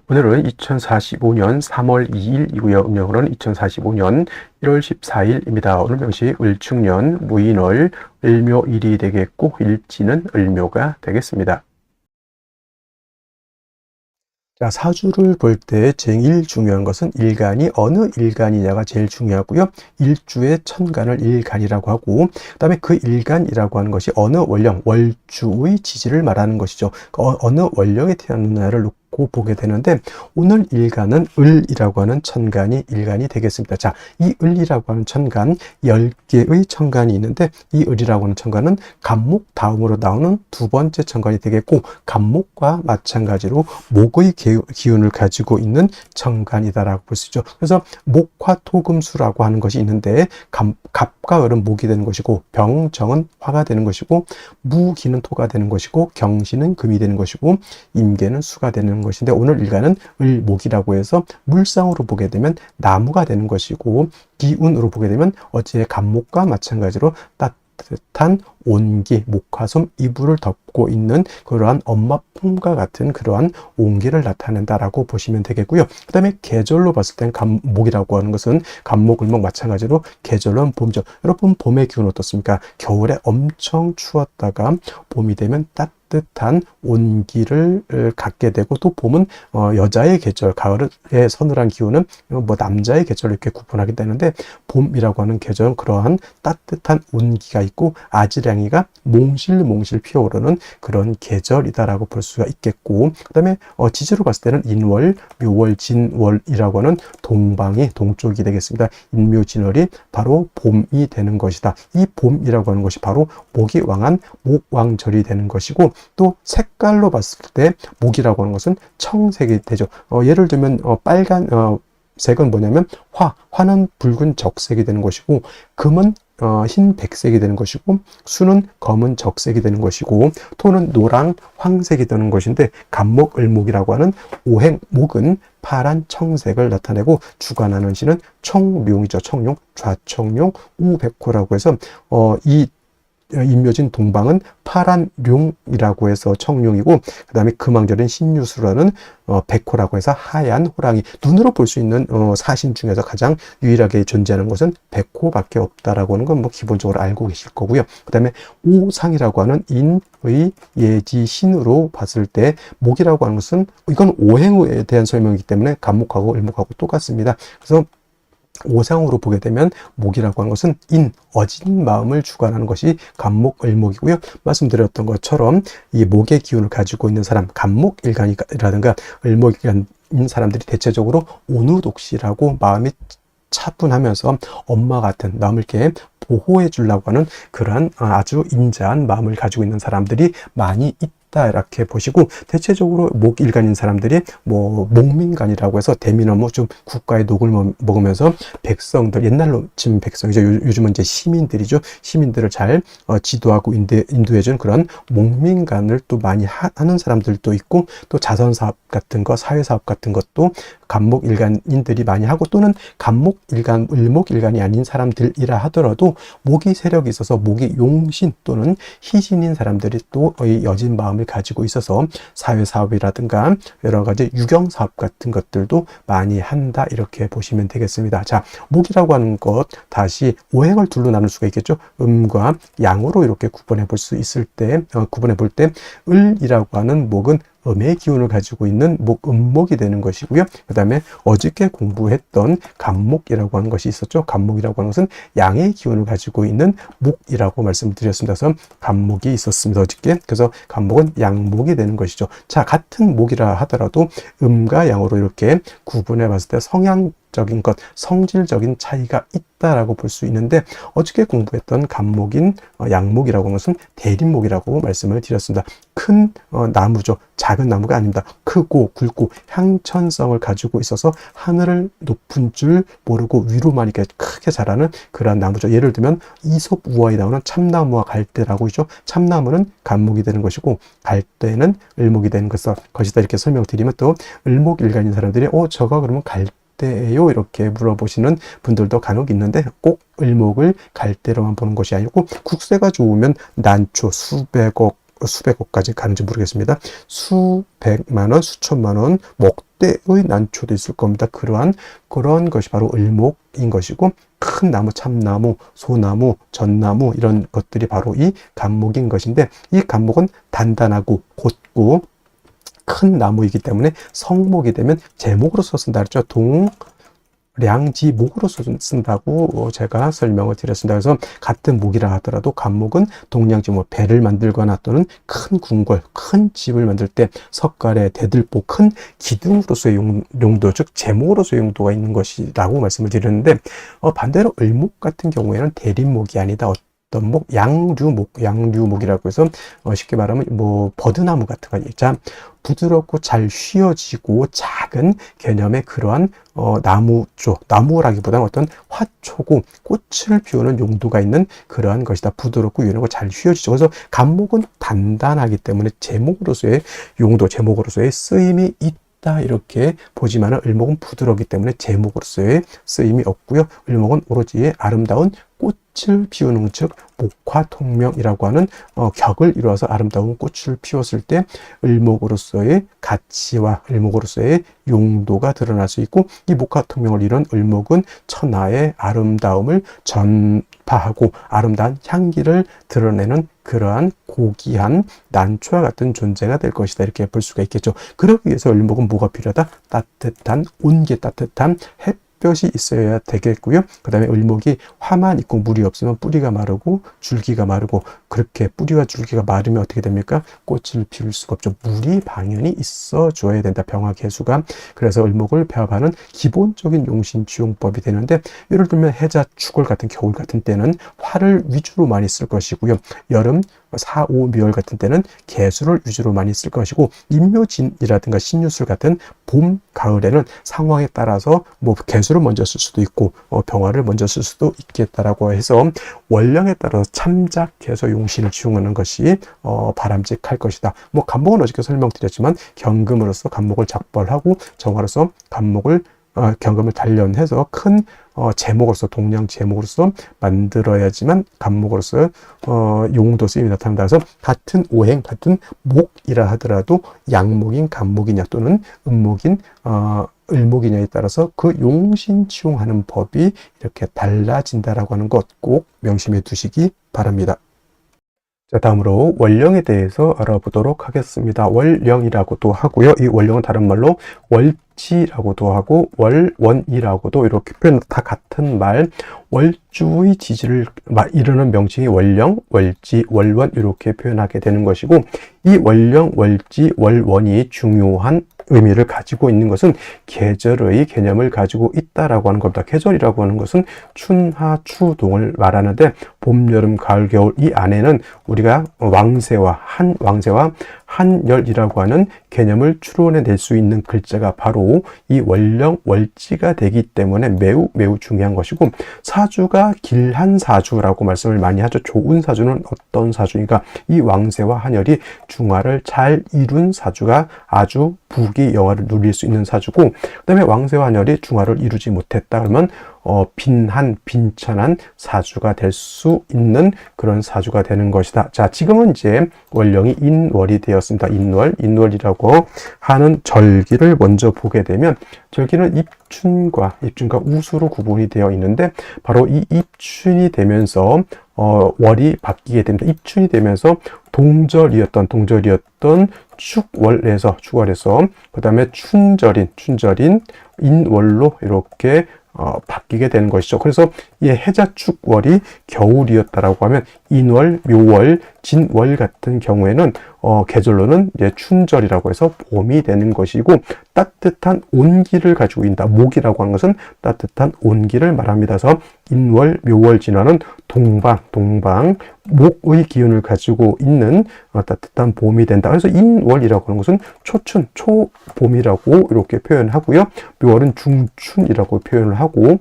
오늘은 2045년 3월 2일이고요. 음력으로는 2045년 1월 14일입니다. 오늘 명시 을축년, 무인월, 을묘일이 되겠고 일지는 을묘가 되겠습니다. 자, 사주를 볼 때 제일 중요한 것은 일간이 어느 일간이냐가 제일 중요하고요. 일주의 천간을 일간이라고 하고, 그다음에 그 일간이라고 하는 것이 어느 월령, 월주의 지지를 말하는 것이죠. 어느 월령에 태어났느냐를 놓고 보게 되는데, 오늘 일간은 을이라고 하는 천간이 일간이 되겠습니다. 자, 이 을이라고 하는 천간, 10개의 천간이 있는데, 이 을이라고 하는 천간은 간목 다음으로 나오는 두 번째 천간이 되겠고, 간목과 마찬가지로 목의 기운을 가지고 있는 천간이다라고 볼 수 있죠. 그래서 목화토금수라고 하는 것이 있는데, 갑과 을은 목이 되는 것이고, 병정은 화가 되는 것이고, 무기는 토가 되는 것이고, 경신은 금이 되는 것이고, 임계는 수가 되는 것인데, 오늘 일간은 을목이라고 해서 물상으로 보게 되면 나무가 되는 것이고, 기운으로 보게 되면 어제 간목과 마찬가지로 따뜻한 온기, 목화솜, 이불을 덮고 있는 그러한 엄마 품과 같은 그러한 온기를 나타낸다라고 보시면 되겠고요. 그 다음에 계절로 봤을 땐 간목이라고 하는 것은 간목, 을목 마찬가지로 계절은 봄이죠. 여러분 봄의 기운 어떻습니까? 겨울에 엄청 추웠다가 봄이 되면 따뜻한 온기를 갖게 되고, 또 봄은 여자의 계절, 가을의 서늘한 기운은 뭐 남자의 계절 이렇게 구분하게 되는데, 봄이라고 하는 계절은 그러한 따뜻한 온기가 있고 아지랑이가 몽실몽실 피어오르는 그런 계절이다라고 볼 수가 있겠고, 그 다음에 지지로 봤을 때는 인월, 묘월, 진월이라고 하는 동방이 동쪽이 되겠습니다. 인묘진월이 바로 봄이 되는 것이다. 이 봄이라고 하는 것이 바로 목이 왕한 목왕절이 되는 것이고, 또 색깔로 봤을 때 목이라고 하는 것은 청색이 되죠. 예를 들면 빨간 색은 뭐냐면 화는 붉은 적색이 되는 것이고, 금은 흰 백색이 되는 것이고, 수는 검은 적색이 되는 것이고, 토는 노랑 황색이 되는 것인데, 간목, 을목이라고 하는 오행목은 파란 청색을 나타내고, 주관하는 신은 청룡이죠. 청룡, 좌청룡, 우백호라고 해서 이 인묘진 동방은 파란 룡이라고 해서 청룡이고, 그 다음에 금왕절인 신유수라는 백호라고 해서 하얀 호랑이. 눈으로 볼 수 있는 사신 중에서 가장 유일하게 존재하는 것은 백호밖에 없다라고 하는 건 뭐 기본적으로 알고 계실 거고요. 그 다음에 오상이라고 하는 인의 예지 신으로 봤을 때 목이라고 하는 것은, 이건 오행에 대한 설명이기 때문에 간목하고 을목하고 똑같습니다. 그래서 오상으로 보게 되면 목이라고 하는 것은 어진 마음을 주관하는 것이 간목, 을목이고요. 말씀드렸던 것처럼 이 목의 기운을 가지고 있는 사람, 간목 일간이라든가 을목 일간인 사람들이 대체적으로 온우독실하고 마음이 차분하면서 엄마 같은, 남을 이렇게 보호해 주려고 하는 그러한 아주 인자한 마음을 가지고 있는 사람들이 많이 있다, 이렇게 보시고, 대체적으로 목일간인 사람들이 뭐 목민간이라고 해서 대미나무 좀 국가의 녹을 먹으면서 백성들, 옛날로 치면 백성이죠. 요즘은 이제 시민들이죠. 시민들을 잘 지도하고 인도해준 그런 목민간을 또 많이 하는 사람들도 있고, 또 자선사업 같은 거, 사회사업 같은 것도 간목일간인들이 많이 하고, 또는 간목일간, 을목일간이 아닌 사람들이라 하더라도 목이 세력이 있어서 목이 용신 또는 희신인 사람들이 또 여진 마음을 가지고 있어서 사회사업이라든가 여러 가지 유경사업 같은 것들도 많이 한다, 이렇게 보시면 되겠습니다. 자, 목이라고 하는 것 다시 오행을 둘로 나눌 수가 있겠죠. 음과 양으로 이렇게 구분해 볼 수 있을 때, 구분해 볼 때 을이라고 하는 목은 음의 기운을 가지고 있는 음목이 되는 것이고요. 그 다음에 어저께 공부했던 간목이라고 하는 것이 있었죠. 간목이라고 하는 것은 양의 기운을 가지고 있는 목이라고 말씀드렸습니다. 그래서 간목이 있었습니다, 어저께. 그래서 간목은 양목이 되는 것이죠. 자, 같은 목이라 하더라도 음과 양으로 이렇게 구분해 봤을 때 성향적인 것, 성질적인 차이가 있다라고 볼 수 있는데, 어저께 공부했던 간목인 양목이라고 하는 것은 대립목이라고 말씀을 드렸습니다. 큰 나무죠. 작은 나무가 아닙니다. 크고 굵고 향천성을 가지고 있어서 하늘을 높은 줄 모르고 위로만 이렇게 크게 자라는 그러한 나무죠. 예를 들면 이솝 우화에 나오는 참나무와 갈대라고 있죠. 참나무는 간목이 되는 것이고, 갈대는 을목이 되는 것이다, 이렇게 설명드리면, 또 을목일간인 사람들이 저가 그러면 갈대예요, 이렇게 물어보시는 분들도 간혹 있는데, 꼭 을목을 갈대로만 보는 것이 아니고, 국세가 좋으면 난초 수백억 수백억까지 가는지 모르겠습니다. 수백만 원, 수천만 원, 목대의 난초도 있을 겁니다. 그런 것이 바로 을목인 것이고, 큰 나무, 참나무, 소나무, 전나무 이런 것들이 바로 이 간목인 것인데, 이 간목은 단단하고 곧고 큰 나무이기 때문에 성목이 되면 제목으로서 쓴다 그랬죠. 동량지목으로서 쓴다고 제가 설명을 드렸습니다. 그래서 같은 목이라 하더라도 간목은 동량지, 배를 만들거나 또는 큰 궁궐, 큰 집을 만들 때 석가래, 대들보, 큰 기둥으로서의 용도, 즉 제목으로서의 용도가 있는 것이라고 말씀을 드렸는데, 반대로 을목 같은 경우에는 대립목이 아니다. 어떤 목, 양류목이라고 해서 쉽게 말하면 버드나무 같은 거 참 부드럽고 잘 휘어지고 작은 개념의 그러한 나무라기보다는 어떤 화초고 꽃을 피우는 용도가 있는 그러한 것이다. 부드럽고 유연하고 잘 휘어지죠. 그래서 간목은 단단하기 때문에 제목으로서의 용도, 제목으로서의 쓰임이 있다, 이렇게 보지만은 을목은 부드럽기 때문에 제목으로서의 쓰임이 없고요. 을목은 오로지 아름다운 꽃을 피우는, 즉 목화통명이라고 하는 격을 이루어서 아름다운 꽃을 피웠을 때 을목으로서의 가치와 을목으로서의 용도가 드러날 수 있고, 이 목화통명을 이룬 을목은 천하의 아름다움을 전파하고 아름다운 향기를 드러내는 그러한 고귀한 난초와 같은 존재가 될 것이다, 이렇게 볼 수가 있겠죠. 그러기 위해서 을목은 뭐가 필요하다? 따뜻한 온기, 따뜻한 햇볕이 있어야 되겠고요. 그 다음에 을목이 화만 있고 물이 없으면 뿌리가 마르고 줄기가 마르고, 그렇게 뿌리와 줄기가 마르면 어떻게 됩니까? 꽃을 피울 수가 없죠. 물이 당연히 있어 줘야 된다, 병화개수가. 그래서 을목을 배합하는 기본적인 용신지용법이 되는데, 예를 들면 해자, 축월 같은 겨울 같은 때는 화를 위주로 많이 쓸 것이고요. 여름, 사, 오, 미월 같은 때는 개수를 위주로 많이 쓸 것이고, 임묘진이라든가 신유술 같은 봄, 가을에는 상황에 따라서 개수를 먼저 쓸 수도 있고 병화를 먼저 쓸 수도 있겠다라고 해서 원령에 따라서 참작해서 용신을 지용하는 것이 바람직할 것이다. 간목은 어저께 설명드렸지만 경금으로서 간목을 작벌하고 정화로서 간목을 경금을 단련해서 큰 제목으로서, 동량 제목으로서 만들어야지만 간목으로서 용도 쓰임이 나타난다. 그래서 같은 오행, 같은 목이라 하더라도 양목인 간목이냐 또는 음목인 을목이냐에 따라서 그 용신치용하는 법이 이렇게 달라진다라고 하는 것 꼭 명심해 두시기 바랍니다. 자, 다음으로 원령에 대해서 알아보도록 하겠습니다. 월령이라고도 하고요. 이 월령은 다른 말로 월지라고도 하고 월원이라고도 이렇게 표현, 다 같은 말, 월주의 지지를 이루는 명칭이 월령, 월지, 월원 이렇게 표현하게 되는 것이고, 이 월령, 월지, 월원이 중요한 의미를 가지고 있는 것은 계절의 개념을 가지고 있다라고 하는 겁니다. 계절이라고 하는 것은 춘하, 추동을 말하는데, 봄, 여름, 가을, 겨울 이 안에는 우리가 왕세와 한열이라고 하는 개념을 추론해낼 수 있는 글자가 바로 이 월령, 월지가 되기 때문에 매우 중요한 것이고, 사주가 길한 사주라고 말씀을 많이 하죠. 좋은 사주는 어떤 사주인가? 이 왕세와 한열이 중화를 잘 이룬 사주가 아주 부귀 영화를 누릴 수 있는 사주고, 그 다음에 왕세와 한열이 중화를 이루지 못했다 그러면 빈천한 사주가 될 수 있는 그런 사주가 되는 것이다. 자, 지금은 이제 월령이 인월이 되었습니다. 인월이라고 하는 절기를 먼저 보게 되면, 절기는 입춘과 우수로 구분이 되어 있는데, 바로 이 입춘이 되면서 월이 바뀌게 됩니다. 입춘이 되면서 동절이었던 축월에서 그 다음에 춘절인 인월로 이렇게 바뀌게 되는 것이죠. 그래서 이 해자축월이 겨울이었다라고 하면 인월, 묘월, 진월 같은 경우에는 계절로는 이제 춘절이라고 해서 봄이 되는 것이고, 따뜻한 온기를 가지고 있다. 목이라고 하는 것은 따뜻한 온기를 말합니다. 그래서 인월, 묘월, 진월은 동방, 목의 기운을 가지고 있는 따뜻한 봄이 된다. 그래서 인월이라고 하는 것은 초춘, 초봄이라고 이렇게 표현하고요. 묘월은 중춘이라고 표현을 하고,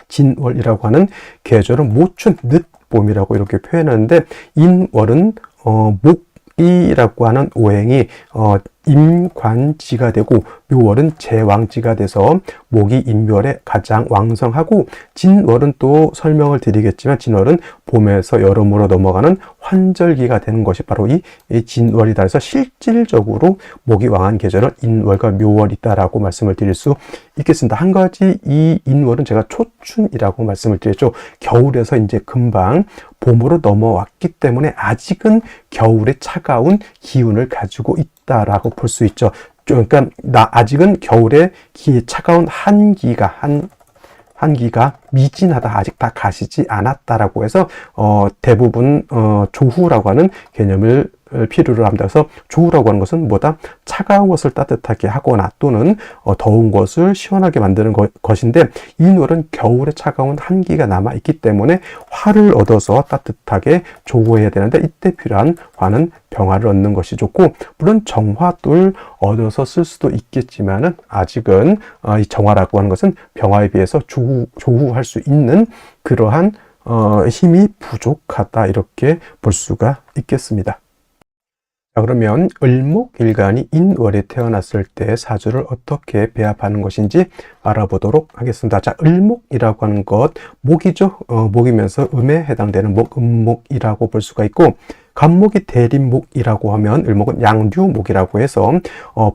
진월이라고 하는 계절은 모춘, 늦봄이라고 이렇게 표현하는데, 인월은 목이라고 하는 오행이 임관지가 되고, 묘월은 제왕지가 돼서 목이 인묘월에 가장 왕성하고, 진월은 또 설명을 드리겠지만, 진월은 봄에서 여름으로 넘어가는 환절기가 되는 것이 바로 이 진월이다. 그래서 실질적으로 목이 왕한 계절은 인월과 묘월이다라고 말씀을 드릴 수 있겠습니다. 한 가지 이 인월은 제가 초춘이라고 말씀을 드렸죠. 겨울에서 이제 금방 봄으로 넘어왔기 때문에 아직은 겨울의 차가운 기운을 가지고 있다라고 볼 수 있죠. 그러니까 아직은 겨울의 차가운 한기가 미진하다, 아직 다 가시지 않았다라고 해서 대부분 조후라고 하는 개념을 필요로 합니다. 그래서 조후라고 하는 것은 뭐다? 차가운 것을 따뜻하게 하거나 또는 더운 것을 시원하게 만드는 것인데, 인월은 겨울에 차가운 한기가 남아 있기 때문에 화를 얻어서 따뜻하게 조후해야 되는데, 이때 필요한 화는 병화를 얻는 것이 좋고, 물론 정화도 얻어서 쓸 수도 있겠지만은 아직은 이 정화라고 하는 것은 병화에 비해서 조후할 수 있는 그러한 힘이 부족하다, 이렇게 볼 수가 있겠습니다. 자, 그러면 을목일간이 인월에 태어났을 때 사주를 어떻게 배합하는 것인지 알아보도록 하겠습니다. 자, 을목이라고 하는 것, 목이죠. 목이면서 음에 해당되는 목, 음목이라고 볼 수가 있고, 간목이 대림목이라고 하면 을목은 양류목이라고 해서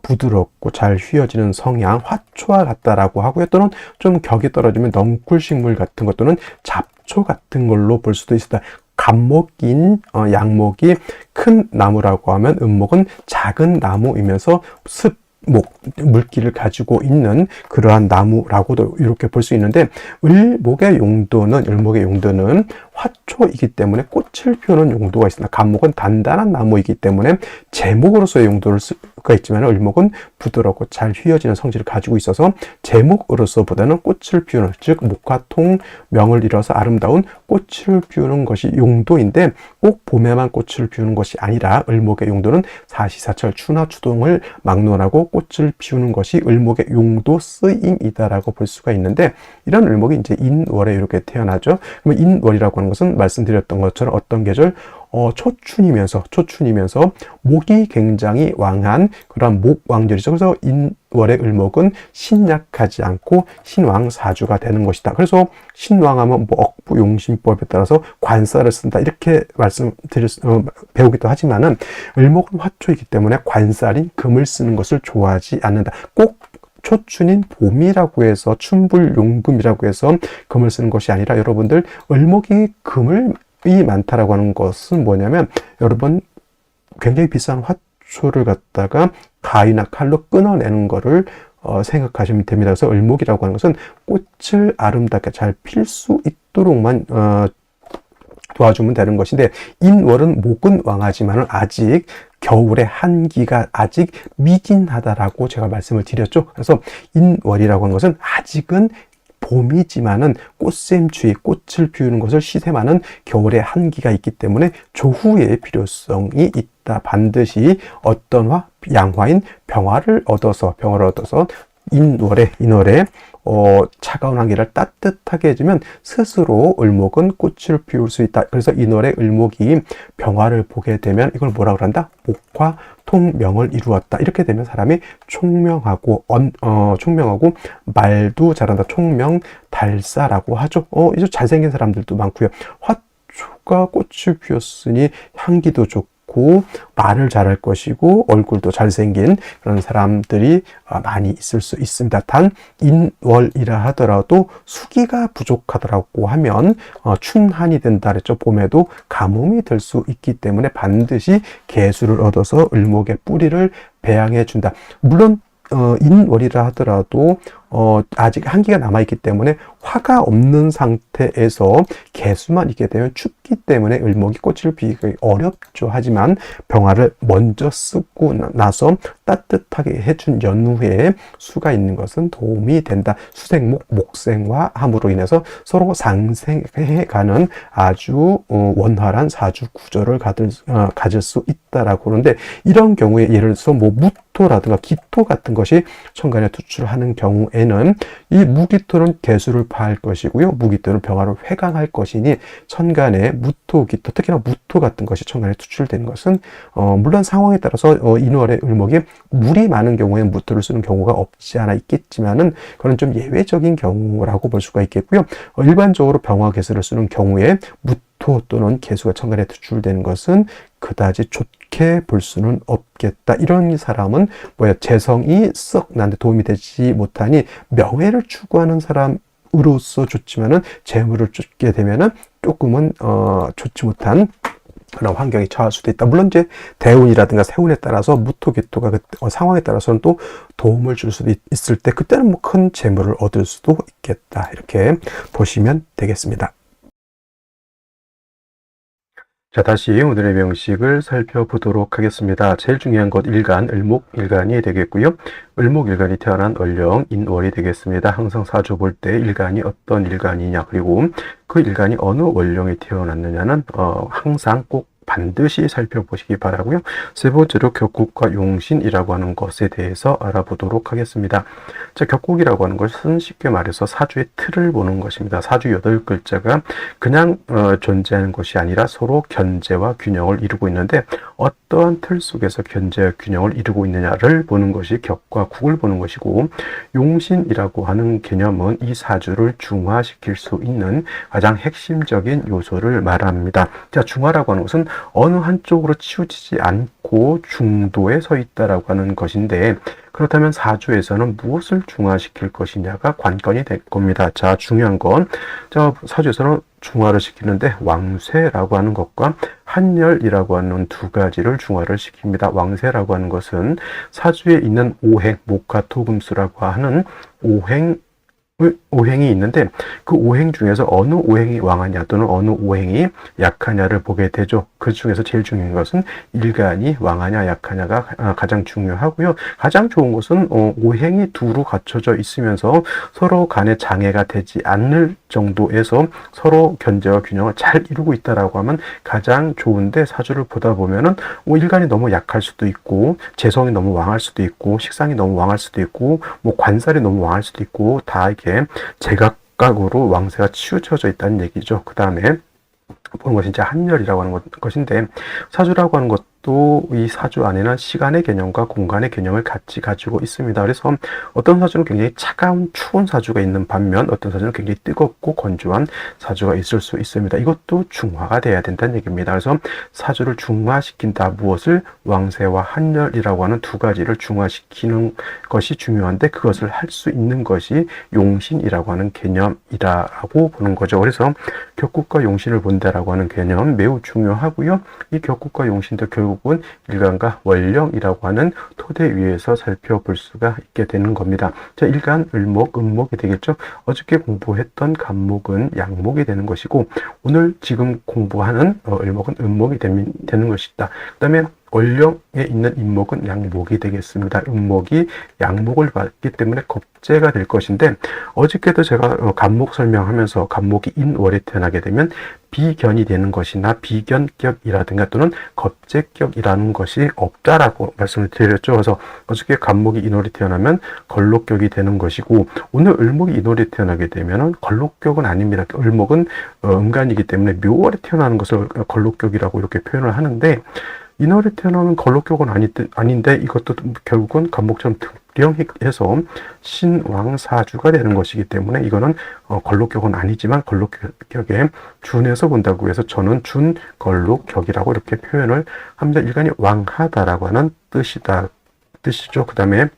부드럽고 잘 휘어지는 성향, 화초와 같다라고 하고요. 또는 좀 격이 떨어지면 넝쿨식물 같은 것 또는 잡초 같은 걸로 볼 수도 있습니다. 간목인 양목이 큰 나무라고 하면 음목은 작은 나무이면서 물기를 가지고 있는 그러한 나무라고도 이렇게 볼 수 있는데, 을목의 용도는 화초이기 때문에 꽃을 피우는 용도가 있습니다. 간목은 단단한 나무이기 때문에 제목으로서의 용도를 수가 있지만, 을목은 부드럽고 잘 휘어지는 성질을 가지고 있어서 제목으로서보다는 꽃을 피우는, 즉 목화통명을 이뤄서 아름다운 꽃을 피우는 것이 용도인데, 꼭 봄에만 꽃을 피우는 것이 아니라 을목의 용도는 사시사철 추나추동을 막론하고 꽃을 피우는 것이 을목의 용도 쓰임이다라고 볼 수가 있는데, 이런 을목이 이제 인월에 이렇게 태어나죠. 그러면 인월이라고 하는 것은 말씀드렸던 것처럼 어떤 계절? 초춘이면서 목이 굉장히 왕한 그런 목왕절이죠. 그래서 인월의 을목은 신약하지 않고 신왕사주가 되는 것이다. 그래서 신왕하면 억부용신법에 따라서 관사를 쓴다, 이렇게 배우기도 하지만은, 을목은 화초이기 때문에 관살인 금을 쓰는 것을 좋아하지 않는다. 꼭 초춘인 봄이라고 해서 춘불용금이라고 해서 금을 쓰는 것이 아니라, 여러분들 을목이 금을 많다라고 하는 것은 뭐냐면, 여러분 굉장히 비싼 화초를 갖다가 가위나 칼로 끊어내는 거를 생각하시면 됩니다. 그래서 을목이라고 하는 것은 꽃을 아름답게 잘 필 수 있도록만 도와주면 되는 것인데, 인월은 목은 왕하지만 아직 겨울의 한기가 아직 미진하다라고 제가 말씀을 드렸죠. 그래서 인월이라고 하는 것은 아직은 봄이지만은 꽃샘추위, 꽃을 피우는 것을 시샘하는 겨울의 한기가 있기 때문에 조후의 필요성이 있다. 반드시 어떤 화? 양화인 병화를 얻어서 인월에 차가운 한기를 따뜻하게 해주면 스스로 을목은 꽃을 피울 수 있다. 그래서 인월에 을목이 병화를 보게 되면 이걸 뭐라고 한다? 목화 통명을 이루었다. 이렇게 되면 사람이 총명하고 말도 잘한다. 총명달사라고 하죠. 이제 잘생긴 사람들도 많고요. 화초가 꽃을 피웠으니 향기도 좋고 말을 잘할 것이고 얼굴도 잘생긴 그런 사람들이 많이 있을 수 있습니다. 단 인월이라 하더라도 수기가 부족하더라고 하면 춘한이 된다 그랬죠. 봄에도 가뭄이 될 수 있기 때문에 반드시 개수를 얻어서 을목의 뿌리를 배양해 준다. 물론 인월이라 하더라도 아직 한기가 남아있기 때문에 화가 없는 상태에서 개수만 있게 되면 춥기 때문에 을목이 꽃을 피우기 어렵죠. 하지만 병화를 먼저 쓰고 나서 따뜻하게 해준 연후에 수가 있는 것은 도움이 된다. 수생목, 목생화 함으로 인해서 서로 상생해가는 아주 원활한 사주 구조를 가질 수 있다라고 그러는데, 이런 경우에 예를 들어서 무토라든가 기토 같은 것이 천간에 투출하는 경우에는 이 무기토는 개수를 파할 것이고요, 무기토는 병화를 회강할 것이니 천간에 무토, 기토, 특히나 무토 같은 것이 천간에 투출되는 것은 물론 상황에 따라서 인월의 을목이 물이 많은 경우에는 무토를 쓰는 경우가 없지 않아 있겠지만은 그건 좀 예외적인 경우라고 볼 수가 있겠고요. 일반적으로 병화 개수를 쓰는 경우에 무토 무토 또는 개수가 천간에 투출되는 것은 그다지 좋게 볼 수는 없겠다. 이런 사람은 재성이 썩 나한테 도움이 되지 못하니 명예를 추구하는 사람으로서 좋지만은 재물을 쫓게 되면은 조금은 좋지 못한 그런 환경에 처할 수도 있다. 물론 이제 대운이라든가 세운에 따라서 무토기토가 상황에 따라서는 또 도움을 줄 수도 있을 때 그때는 뭐 큰 재물을 얻을 수도 있겠다. 이렇게 보시면 되겠습니다. 자, 다시 오늘의 명식을 살펴보도록 하겠습니다. 제일 중요한 것 일간, 을목일간이 되겠고요. 을목일간이 태어난 월령, 인월이 되겠습니다. 항상 사주 볼 때 일간이 어떤 일간이냐, 그리고 그 일간이 어느 월령에 태어났느냐는 항상 꼭 반드시 살펴보시기 바라고요. 세 번째로 격국과 용신이라고 하는 것에 대해서 알아보도록 하겠습니다. 자, 격국이라고 하는 것은 쉽게 말해서 사주의 틀을 보는 것입니다. 사주 8글자가 그냥 존재하는 것이 아니라 서로 견제와 균형을 이루고 있는데 어떠한 틀 속에서 견제와 균형을 이루고 있느냐를 보는 것이 격과 국을 보는 것이고, 용신이라고 하는 개념은 이 사주를 중화시킬 수 있는 가장 핵심적인 요소를 말합니다. 자, 중화라고 하는 것은 어느 한쪽으로 치우치지 않고 중도에 서 있다라고 하는 것인데, 그렇다면 사주에서는 무엇을 중화시킬 것이냐가 관건이 될 겁니다. 자, 중요한 건 사주에서는 중화를 시키는데 왕쇠라고 하는 것과 한열이라고 하는 두 가지를 중화를 시킵니다. 왕쇠라고 하는 것은 사주에 있는 오행, 목화, 토금수라고 하는 오행이 있는데 그 오행 중에서 어느 오행이 왕하냐 또는 어느 오행이 약하냐를 보게 되죠. 그 중에서 제일 중요한 것은 일간이 왕하냐 약하냐가 가장 중요하고요. 가장 좋은 것은 오행이 두루 갖춰져 있으면서 서로 간에 장애가 되지 않을 정도에서 서로 견제와 균형을 잘 이루고 있다라고 하면 가장 좋은데, 사주를 보다 보면은 일간이 너무 약할 수도 있고 재성이 너무 왕할 수도 있고 식상이 너무 왕할 수도 있고 관살이 너무 왕할 수도 있고 다 이렇게 제각각으로 왕세가 치우쳐져 있다는 얘기죠. 그 다음에 보는 것이 이제 한열이라고 하는 것인데, 사주라고 하는 것도 이 사주 안에는 시간의 개념과 공간의 개념을 같이 가지고 있습니다. 그래서 어떤 사주는 굉장히 차가운 추운 사주가 있는 반면 어떤 사주는 굉장히 뜨겁고 건조한 사주가 있을 수 있습니다. 이것도 중화가 돼야 된다는 얘기입니다. 그래서 사주를 중화시킨다. 무엇을? 왕세와 한열이라고 하는 두 가지를 중화시키는 것이 중요한데, 그것을 할 수 있는 것이 용신이라고 하는 개념이라고 보는 거죠. 그래서 격국과 용신을 본다라고 하는 개념 매우 중요하고요. 이 격국과 용신도 결국은 일간과 월령이라고 하는 토대 위에서 살펴볼 수가 있게 되는 겁니다. 자, 일간, 을목, 음목이 되겠죠. 어저께 공부했던 간목은 양목이 되는 것이고, 오늘 지금 공부하는 을목은 음목이 되는 것이다. 그 다음에 월령에 있는 인목은 양목이 되겠습니다. 음목이 양목을 받기 때문에 겁재가 될 것인데, 어저께도 제가 간목 설명하면서 간목이 인월에 태어나게 되면 비견이 되는 것이나 비견격이라든가 또는 겁재격이라는 것이 없다라고 말씀을 드렸죠. 그래서 어저께 간목이 인월에 태어나면 걸록격이 되는 것이고, 오늘 을목이 인월에 태어나게 되면 걸록격은 아닙니다. 을목은 음간이기 때문에 묘월에 태어나는 것을 걸록격이라고 이렇게 표현을 하는데, 인월에 태어나면 걸록격은 아닌데 이것도 결국은 간목처럼 특령해서 신왕사주가 되는 것이기 때문에 이거는 걸록격은 아니지만 걸록격에 준해서 본다고 해서 저는 준걸록격이라고 이렇게 표현을 합니다. 일간이 왕하다라고 하는 뜻이죠. 그 다음에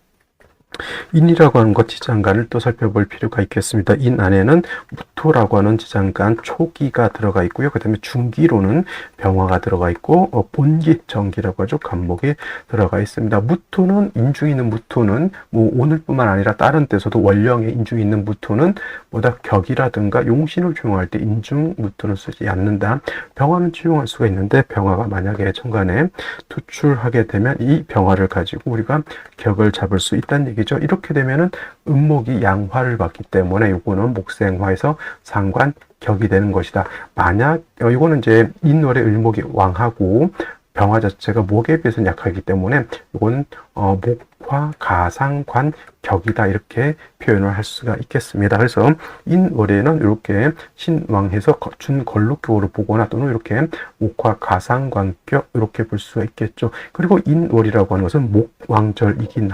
인이라고 하는 것, 지장간을 또 살펴볼 필요가 있겠습니다. 인 안에는 무토라고 하는 지장간 초기가 들어가 있고요. 그 다음에 중기로는 병화가 들어가 있고 본기, 정기라고 하죠. 간목이 들어가 있습니다. 무토는, 인중에 있는 무토는 오늘뿐만 아니라 다른 때서도 월령에 인중에 있는 무토는 보다 격이라든가 용신을 추용할 때 인중 무토는 쓰지 않는다. 병화는 추용할 수가 있는데, 병화가 만약에 천간에 투출하게 되면 이 병화를 가지고 우리가 격을 잡을 수 있다는 얘기죠. 이렇게 되면은 음목이 양화를 받기 때문에 이거는 목생화에서 상관격이 되는 것이다. 만약 이거는 이제 인월의 을목이 왕하고 병화 자체가 목에 비해서는 약하기 때문에 이건 목화 가상관 격이다 이렇게 표현을 할 수가 있겠습니다. 그래서 인월에는 이렇게 신왕해서 준걸록격으로 보거나 또는 이렇게 목화 가상관격 이렇게 볼 수가 있겠죠. 그리고 인월이라고 하는 것은 목왕절이긴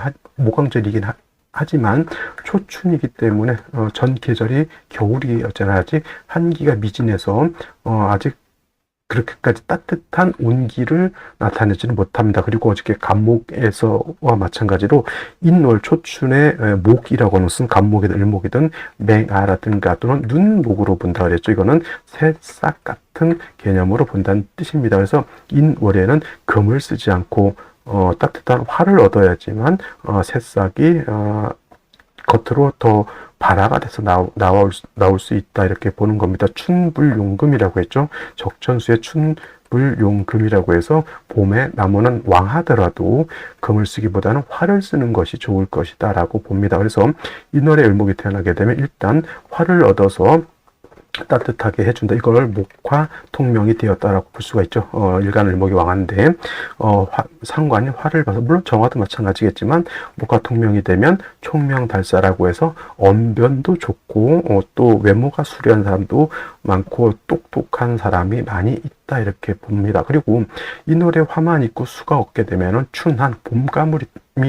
하지만 초춘이기 때문에 전 계절이 겨울이 어쩌나 아직 한기가 미진해서 아직 그렇게까지 따뜻한 온기를 나타내지는 못합니다. 그리고 어저께 간목에서와 마찬가지로 인월 초춘의 목이라고 하는 것은 간목이든 을목이든 맹아라든가 또는 눈목으로 본다 그랬죠. 이거는 새싹 같은 개념으로 본다는 뜻입니다. 그래서 인월에는 금을 쓰지 않고 따뜻한 화를 얻어야지만 새싹이 겉으로 더 발화가 돼서 나올 수 있다 이렇게 보는 겁니다. 춘불용금이라고 했죠. 적천수의 춘불용금이라고 해서 봄에 나무는 왕하더라도 금을 쓰기보다는 화를 쓰는 것이 좋을 것이다 라고 봅니다. 그래서 인월에 을목이 태어나게 되면 일단 화를 얻어서 따뜻하게 해준다. 이걸 목화 통명이 되었다라고 볼 수가 있죠. 일간 을목이 왕한데 상관이 화를 봐서 물론 정화도 마찬가지겠지만 목화 통명이 되면 총명달사라고 해서 언변도 좋고 또 외모가 수려한 사람도 많고 똑똑한 사람이 많이 있다 이렇게 봅니다. 그리고 이 노래 화만 있고 수가 없게 되면은 춘한 봄가물이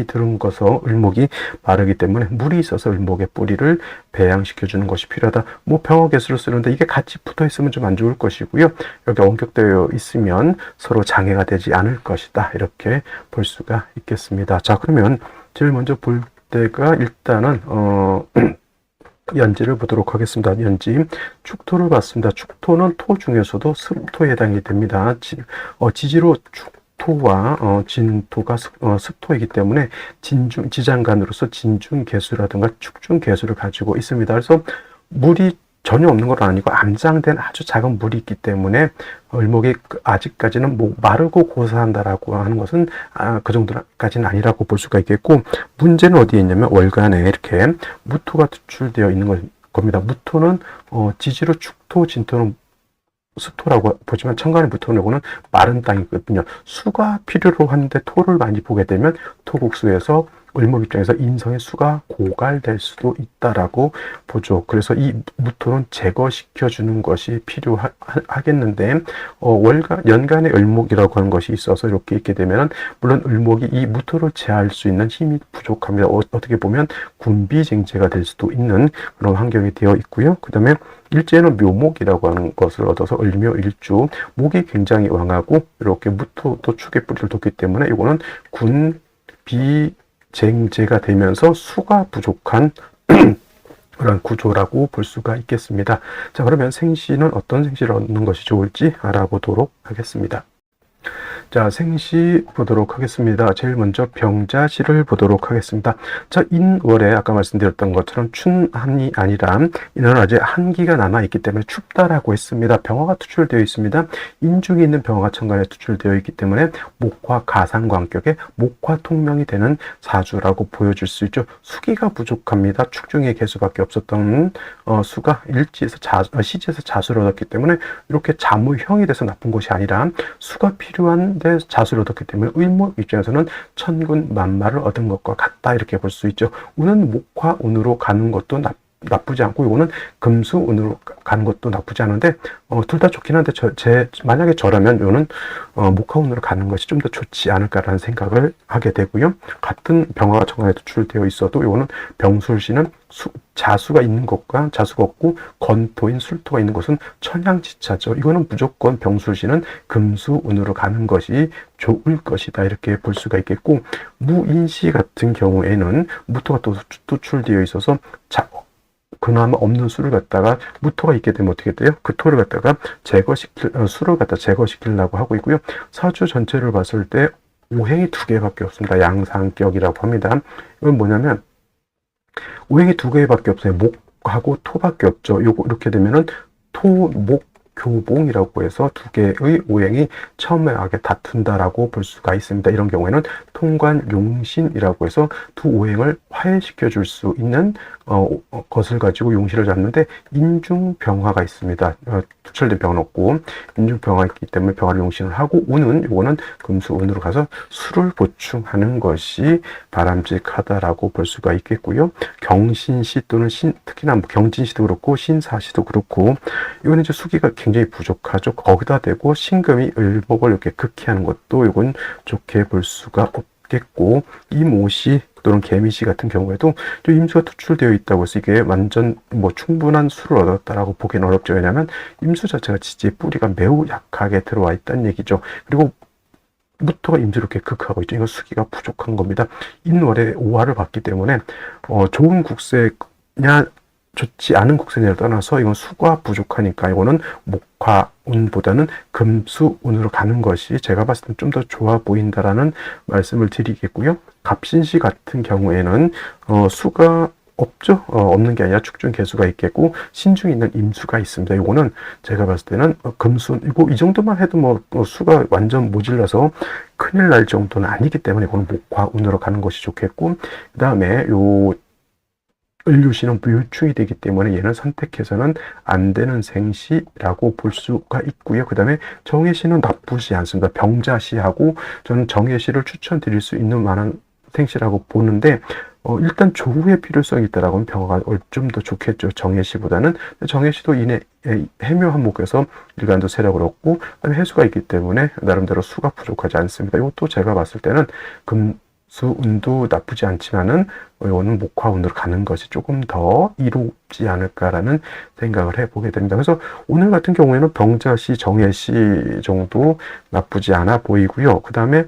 들은 것서 을목이 마르기 때문에 물이 있어서 을목의 뿌리를 배양시켜주는 것이 필요하다. 뭐 병어개수를 쓰는데 이게 같이 붙어 있으면 좀 안 좋을 것이고요. 여기 원격되어 있으면 서로 장애가 되지 않을 것이다. 이렇게 볼 수가 있겠습니다. 자, 그러면 제일 먼저 볼 때가 일단은 연지를 보도록 하겠습니다. 연지 축토를 봤습니다. 축토는 토 중에서도 습토에 해당이 됩니다. 지지로 토와 진토가 습토이기 때문에 지장간으로서 진중개수라든가 축중개수를 가지고 있습니다. 그래서 물이 전혀 없는 건 아니고 암장된 아주 작은 물이 있기 때문에 을목이 아직까지는 뭐 마르고 고사한다라고 하는 것은 그 정도까지는 아니라고 볼 수가 있겠고, 문제는 어디에 있냐면 월간에 이렇게 무토가 투출되어 있는 겁니다. 무토는 지지로 축토, 진토는 수토라고 보지만 천간의 무토는 이거는 마른 땅이거든요. 수가 필요로 하는데 토를 많이 보게 되면 토국수에서 을목 입장에서 인성의 수가 고갈될 수도 있다라고 보죠. 그래서 이 무토는 제거시켜주는 것이 필요하겠는데 연간의 을목이라고 하는 것이 있어서 이렇게 있게 되면 물론 을목이 이 무토를 제어할 수 있는 힘이 부족합니다. 어떻게 보면 군비쟁제가 될 수도 있는 그런 환경이 되어 있고요. 그 다음에 일제는 묘목이라고 하는 것을 얻어서 을묘일주, 목이 굉장히 왕하고 이렇게 무토도 축의 뿌리를 뒀기 때문에 이거는 군비쟁제가 되면서 수가 부족한 그런 구조라고 볼 수가 있겠습니다. 자, 그러면 생시는 어떤 생시를 얻는 것이 좋을지 알아보도록 하겠습니다. 자, 생시 보도록 하겠습니다. 제일 먼저 병자시를 보도록 하겠습니다. 자, 인월에 아까 말씀드렸던 것처럼 춘한이 아니라 이는 아직 한기가 남아있기 때문에 춥다라고 했습니다. 병화가 투출되어 있습니다. 인중에 있는 병화가 천간에 투출되어 있기 때문에 목화 가상관격에 목화 통명이 되는 사주라고 보여줄 수 있죠. 수기가 부족합니다. 축중의 개수밖에 없었던 수가 시지에서 자수를 얻었기 때문에 이렇게 자무형이 돼서 나쁜 것이 아니라 수가 필요한 데 자수를 얻었기 때문에 을목 입장에서는 천군 만마를 얻은 것과 같다 이렇게 볼 수 있죠. 운은 목화운으로 가는 것도 나쁘지 않고 이거는 금수운으로 가는 것도 나쁘지 않은데 둘 다 좋긴 한데 만약에 저라면 이거는 목화운으로 가는 것이 좀 더 좋지 않을까라는 생각을 하게 되고요. 같은 병화가 천간에 투출되어 있어도 이거는 병술시는 자수가 있는 것과 자수가 없고 건토인 술토가 있는 것은 천양지차죠. 이거는 무조건 병술시는 금수운으로 가는 것이 좋을 것이다 이렇게 볼 수가 있겠고, 무인시 같은 경우에는 무토가 또 투출되어 있어서 그나마 없는 수를 갖다가 무토가 있게 되면 어떻게 돼요? 그 토를 갖다가 수를 갖다 제거시키려고 하고 있고요. 사주 전체를 봤을 때 오행이 2개밖에 없습니다. 양상격이라고 합니다. 이건 뭐냐면 오행이 2개밖에 없어요. 목하고 토밖에 없죠. 이렇게 되면은 토, 목, 교봉이라고 해서 2개의 오행이 첨예하게 다툰다라고 볼 수가 있습니다. 이런 경우에는 통관용신이라고 해서 두 오행을 화해시켜 줄 수 있는 것을 가지고 용신을 잡는데 인중병화가 있습니다. 투철된 병은 없고 인중병화가 있기 때문에 병화를 용신을 하고 이거는 금수운으로 가서 수를 보충하는 것이 바람직하다라고 볼 수가 있겠고요. 경신시 또는 특히나 뭐 경진시도 그렇고 신사시도 그렇고 이거는 이제 수기가 굉장히 부족하죠. 거기다 대고 신금이 을목을 이렇게 극히하는 것도 이건 좋게 볼 수가 없겠고, 이모시 또는 개미씨 같은 경우에도 또 임수가 투출되어 있다고 해서 이게 완전 뭐 충분한 수를 얻었다라고 보기는 어렵죠. 왜냐하면 임수 자체가 지지의 뿌리가 매우 약하게 들어와 있다는 얘기죠. 그리고 부터가 임수를 이렇게 극하고 있죠. 이건 수기가 부족한 겁니다. 인월에 오화를 받기 때문에 좋은 국세냐 좋지 않은 국세냐를 떠나서 이건 수가 부족하니까 이거는 목화운보다는 금수운으로 가는 것이 제가 봤을 때 좀 더 좋아 보인다라는 말씀을 드리겠고요. 갑신시 같은 경우에는 수가 없죠. 없는 게 아니라 축중 개수가 있겠고 신중에 있는 임수가 있습니다. 이거는 제가 봤을 때는 금수 이거 이 정도만 해도 뭐 수가 완전 모질라서 큰일 날 정도는 아니기 때문에 이거는 목화운으로 가는 것이 좋겠고 그 다음에 요 을류시는 무유충이 되기 때문에 얘는 선택해서는 안 되는 생시라고 볼 수가 있고요. 그 다음에 정해시는 나쁘지 않습니다. 병자시하고 저는 정해시를 추천드릴 수 있는 만한 생시라고 보는데 일단 조후의 필요성이 있다라고 하면 병화가 좀 더 좋겠죠. 정해시보다는. 정해시도 이내 해묘한 목에서 일간도 세력을 얻고 그다음에 해수가 있기 때문에 나름대로 수가 부족하지 않습니다. 이것도 제가 봤을 때는 금수운도 나쁘지 않지만은 이거는 목화운으로 가는 것이 조금 더 이롭지 않을까라는 생각을 해보게 됩니다. 그래서 오늘 같은 경우에는 병자시, 정해시 정도 나쁘지 않아 보이고요. 그 다음에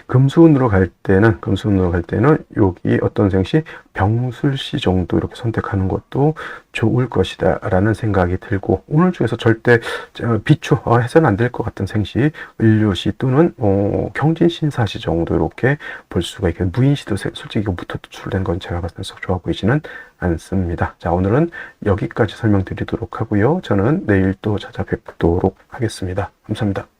금수운으로 갈 때는 여기 어떤 생시 병술시 정도 이렇게 선택하는 것도 좋을 것이다 라는 생각이 들고 오늘 중에서 절대 비추해서는 안 될 것 같은 생시 을료시 또는 경진신사시 정도 이렇게 볼 수가 있겠네요. 무인시도 솔직히 이거부터 투출된 건 제가 봤을 때 썩 좋아 보이지는 않습니다. 자, 오늘은 여기까지 설명드리도록 하고요. 저는 내일 또 찾아뵙도록 하겠습니다. 감사합니다.